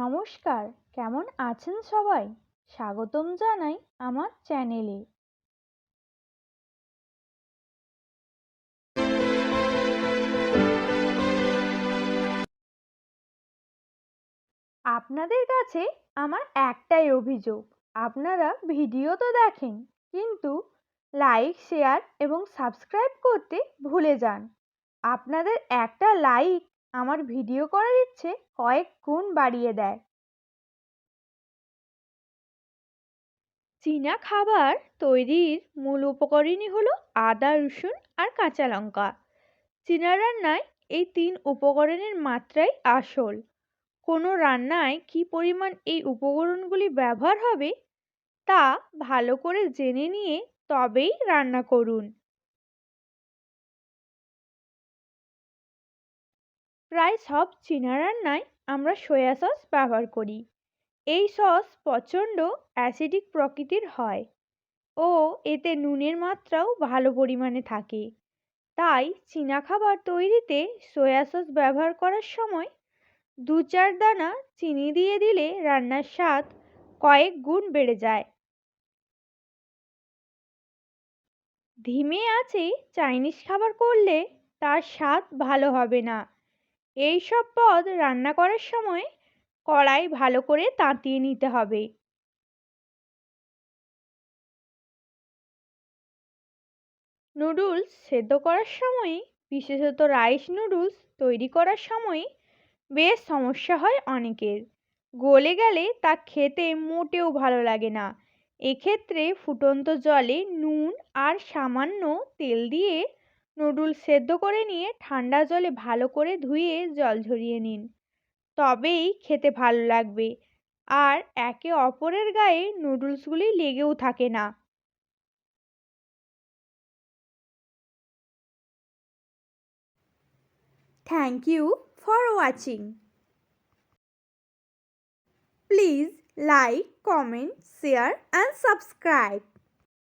নমস্কার, কেমন আছেন সবাই? স্বাগতম জানাই আমার চ্যানেলে। আপনাদের কাছে আমার একটাই অভিযোগ, আপনারা ভিডিও তো দেখেন, কিন্তু লাইক, শেয়ার এবং সাবস্ক্রাইব করতে ভুলে যান। আপনাদের একটা লাইক আমার ভিডিও করার ইচ্ছে কয়েক গুণ বাড়িয়ে দেয়। চীনা খাবার তৈরির মূল উপকরণই হলো আদা, রসুন আর কাঁচা লঙ্কা। চীনা রান্নায় এই ৩ উপকরণের মাত্রাই আসল। কোনো রান্নায় কী পরিমাণ এই উপকরণগুলি ব্যবহার হবে তা ভালো করে জেনে নিয়ে তবেই রান্না করুন। প্রায় সব চীনা রান্নায় আমরা সয়া সস ব্যবহার করি। এই সস প্রচণ্ড অ্যাসিডিক প্রকৃতির হয় ও এতে নুনের মাত্রাও ভালো পরিমাণে থাকে। তাই চীনা খাবার তৈরিতে সয়া সস ব্যবহার করার সময় ২-৪ দানা চিনি দিয়ে দিলে রান্নার স্বাদ কয়েক গুণ বেড়ে যায়। ধিমে আঁচে চাইনিজ খাবার করলে তার স্বাদ ভালো হবে না। এই সব পদ রান্না করার সময় কড়াই ভালো করে তাতিয়ে নিতে হবে। নুডলস সেদ্ধ করার সময়, বিশেষত রাইস নুডলস তৈরি করার সময় বেশ সমস্যা হয় অনেকের। গলে গেলে তা খেতে মোটেও ভালো লাগে না। এক্ষেত্রে ফুটন্ত জলে নুন আর সামান্য তেল দিয়ে নুডলস সেদ্ধ করে নিয়ে ঠান্ডা জলে ভালো করে ধুয়ে জল ঝরিয়ে নিন, তবেই খেতে ভালো লাগবে। আর একে অপরের গায়ে নুডলসগুলি লেগেও থাকে না। Thank you for watching. Please like, comment, share and subscribe.